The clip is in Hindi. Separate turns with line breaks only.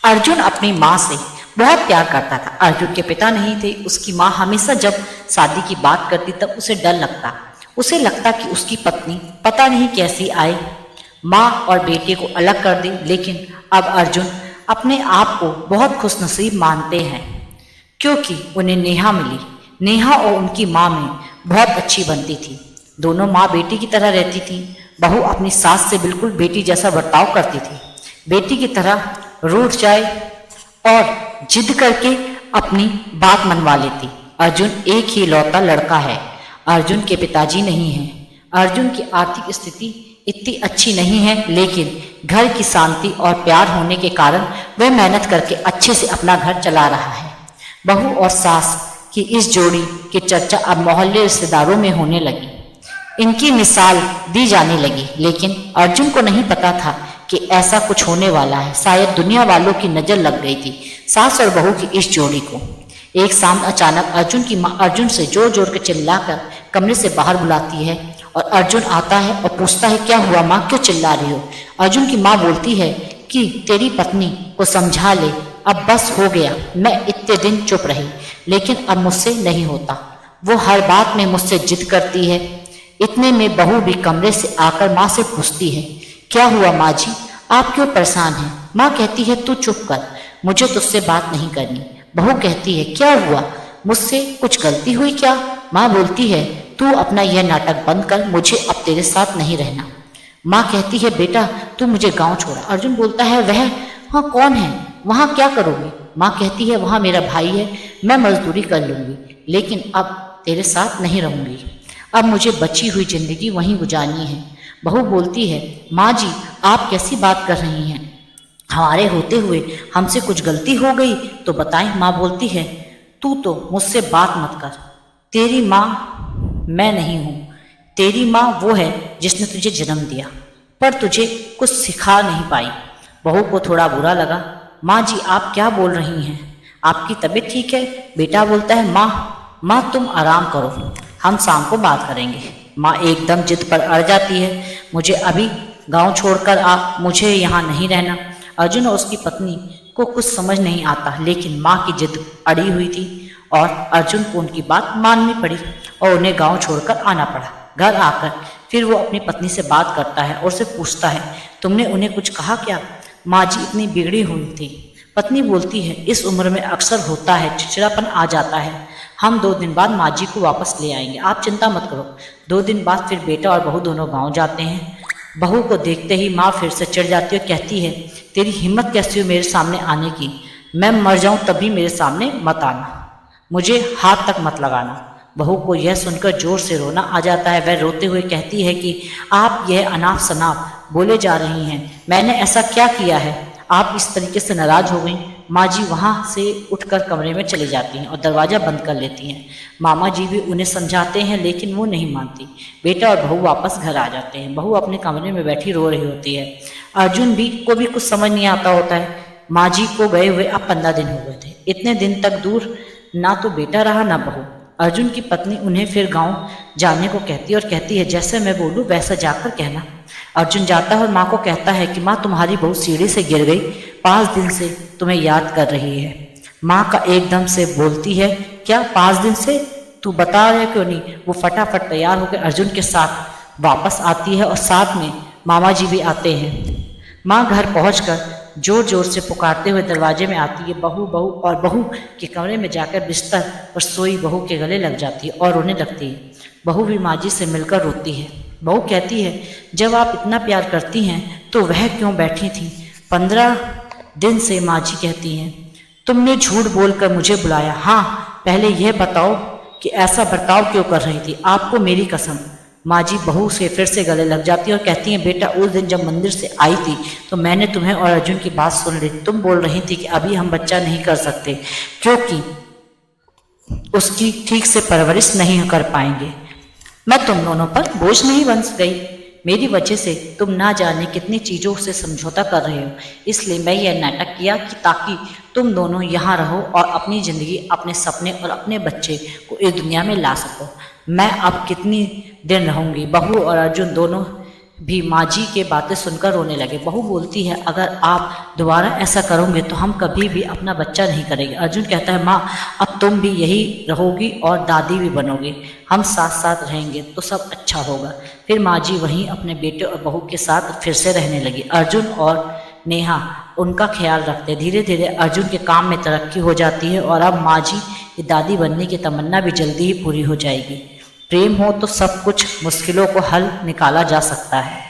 अर्जुन अपनी माँ से बहुत प्यार करता था। अर्जुन के पिता नहीं थे। उसकी माँ हमेशा जब शादी की बात करती तब उसे डर लगता। उसे लगता कि उसकी पत्नी पता नहीं कैसी आए, माँ और बेटे को अलग कर दे। लेकिन अब अर्जुन अपने आप को बहुत खुशनसीब मानते हैं क्योंकि उन्हें नेहा मिली। नेहा और उनकी माँ में बहुत अच्छी बनती थी। दोनों माँ बेटी की तरह रहती थी। बहू अपनी सास से बिल्कुल बेटी जैसा बर्ताव करती थी, बेटी की तरह रूठ जाए और जिद करके अपनी बात मनवा लेती। अर्जुन एक ही लौता लड़का है। अर्जुन के पिताजी नहीं हैं। अर्जुन की आर्थिक स्थिति इतनी अच्छी नहीं है, लेकिन घर की शांति और प्यार होने के कारण वह मेहनत करके अच्छे से अपना घर चला रहा है। बहू और सास की इस जोड़ी की चर्चा अब मोहल्ले रिश्तेदारों में होने लगी। इनकी मिसाल दी जाने लगी, लेकिन अर्जुन को नहीं पता था कि ऐसा कुछ होने वाला है। शायद दुनिया वालों की नजर लग गई थी सास और बहू की इस जोड़ी को। एक शाम अचानक अर्जुन की माँ अर्जुन से जोर जोर के चिल्लाकर कमरे से बाहर बुलाती है और अर्जुन आता है और पूछता है, क्या हुआ माँ, क्यों चिल्ला रही हो? अर्जुन की माँ बोलती है कि तेरी पत्नी को समझा ले, अब बस हो गया। मैं इतने दिन चुप रही, लेकिन अब मुझसे नहीं होता। वो हर बात में मुझसे जिद करती है। इतने में बहू भी कमरे से आकर माँ से पूछती है, क्या हुआ माँ जी, आप क्यों परेशान हैं? माँ कहती है, तू चुप कर, मुझे तुझसे बात नहीं करनी। बहू कहती है, क्या हुआ, मुझसे कुछ गलती हुई क्या? माँ बोलती है, तू अपना यह नाटक बंद कर, मुझे अब तेरे साथ नहीं रहना। माँ कहती है, बेटा तू मुझे गांव छोड़ा। अर्जुन बोलता है, वह हाँ कौन है, वहाँ क्या करोगे? माँ कहती है, वहाँ मेरा भाई है, मैं मजदूरी कर लूँगी, लेकिन अब तेरे साथ नहीं रहूँगी। अब मुझे बची हुई जिंदगी वहीं गुजारनी है। बहू बोलती है, माँ जी आप कैसी बात कर रही हैं? हमारे होते हुए हमसे कुछ गलती हो गई तो बताएं। माँ बोलती है, तू तो मुझसे बात मत कर, तेरी माँ मैं नहीं हूँ। तेरी माँ वो है जिसने तुझे जन्म दिया, पर तुझे कुछ सिखा नहीं पाई। बहू को थोड़ा बुरा लगा। माँ जी आप क्या बोल रही हैं, आपकी तबीयत ठीक है? बेटा बोलता है, माँ तुम आराम करो, हम शाम को बात करेंगे। माँ एकदम जिद पर अड़ जाती है, मुझे अभी गांव छोड़कर आ, मुझे यहाँ नहीं रहना। अर्जुन और उसकी पत्नी को कुछ समझ नहीं आता, लेकिन माँ की जिद अड़ी हुई थी और अर्जुन को उनकी बात माननी पड़ी और उन्हें गांव छोड़कर आना पड़ा। घर आकर फिर वो अपनी पत्नी से बात करता है और उसे पूछता है, तुमने उन्हें कुछ कहा क्या? माँ जी इतनी बिगड़ी हुई थी। पत्नी बोलती है, इस उम्र में अक्सर होता है, चिड़चिड़ापन आ जाता है। हम 2 दिन बाद माँ जी को वापस ले आएंगे, आप चिंता मत करो। 2 दिन बाद फिर बेटा और बहू दोनों गांव जाते हैं। बहू को देखते ही माँ फिर से चिढ़ जाती है और कहती है, तेरी हिम्मत कैसी हो मेरे सामने आने की? मैं मर जाऊं तभी मेरे सामने मत आना, मुझे हाथ तक मत लगाना। बहू को यह सुनकर जोर से रोना आ जाता है। वह रोते हुए कहती है कि आप यह अनाप शनाप बोले जा रही हैं, मैंने ऐसा क्या किया है आप इस तरीके से नाराज हो गई? माँ जी वहाँ से उठकर कमरे में चली जाती हैं और दरवाज़ा बंद कर लेती हैं। मामा जी भी उन्हें समझाते हैं, लेकिन वो नहीं मानती। बेटा और बहू वापस घर आ जाते हैं। बहू अपने कमरे में बैठी रो रही होती है। अर्जुन को भी कुछ समझ नहीं आता होता है। माँ जी को गए हुए अब 15 दिन हो गए थे। इतने दिन तक दूर ना तो बेटा रहा ना बहू। अर्जुन की पत्नी उन्हें फिर गाँव जाने को कहती है और कहती है, जैसे मैं बोलूँ वैसा जाकर कहना। अर्जुन जाता है और माँ को कहता है कि माँ तुम्हारी बहू सीढ़ी से गिर गई, 5 दिन से तुम्हें याद कर रही है। माँ का एकदम से बोलती है, क्या 5 दिन से? तू बता रहे क्यों नहीं? वो फटाफट तैयार होकर अर्जुन के साथ वापस आती है और साथ में मामा जी भी आते हैं। माँ घर पहुंचकर जोर जोर से पुकारते हुए दरवाजे में आती है, बहू बहू, और बहू के कमरे में जाकर बिस्तर पर सोई बहू के गले लग जाती है और रोने लगती है। बहू भी माँ जी से मिलकर रोती है। बहू कहती है, जब आप इतना प्यार करती हैं तो वह क्यों बैठी थी? 15 दिन से। माँ जी कहती हैं, तुमने झूठ बोलकर मुझे बुलाया। हाँ, पहले यह बताओ कि ऐसा बर्ताव क्यों कर रही थी? आपको मेरी कसम। माँ जी बहू से फिर से गले लग जाती है और कहती हैं, बेटा उस दिन जब मंदिर से आई थी तो मैंने तुम्हें और अर्जुन की बात सुन ली। तुम बोल रही थी कि अभी हम बच्चा नहीं कर सकते क्योंकि उसकी ठीक से परवरिश नहीं कर पाएंगे। मैं तुम दोनों पर बोझ नहीं बन गई। मेरी वजह से तुम ना जाने कितनी चीज़ों से समझौता कर रहे हो, इसलिए मैं यह नाटक किया कि ताकि तुम दोनों यहाँ रहो और अपनी ज़िंदगी, अपने सपने और अपने बच्चे को इस दुनिया में ला सको। मैं अब कितनी दिन रहूँगी? बहू और अर्जुन दोनों भी माँ जी के बातें सुनकर रोने लगे। बहू बोलती है, अगर आप दोबारा ऐसा करोगे तो हम कभी भी अपना बच्चा नहीं करेंगे। अर्जुन कहता है, माँ अब तुम भी यही रहोगी और दादी भी बनोगी, हम साथ साथ रहेंगे तो सब अच्छा होगा। फिर माँ जी वहीं अपने बेटे और बहू के साथ फिर से रहने लगी। अर्जुन और नेहा उनका ख्याल रखते। धीरे धीरे अर्जुन के काम में तरक्की हो जाती है और अब माँ जी की दादी बनने की तमन्ना भी जल्दी ही पूरी हो जाएगी। प्रेम हो तो सब कुछ मुश्किलों को हल निकाला जा सकता है।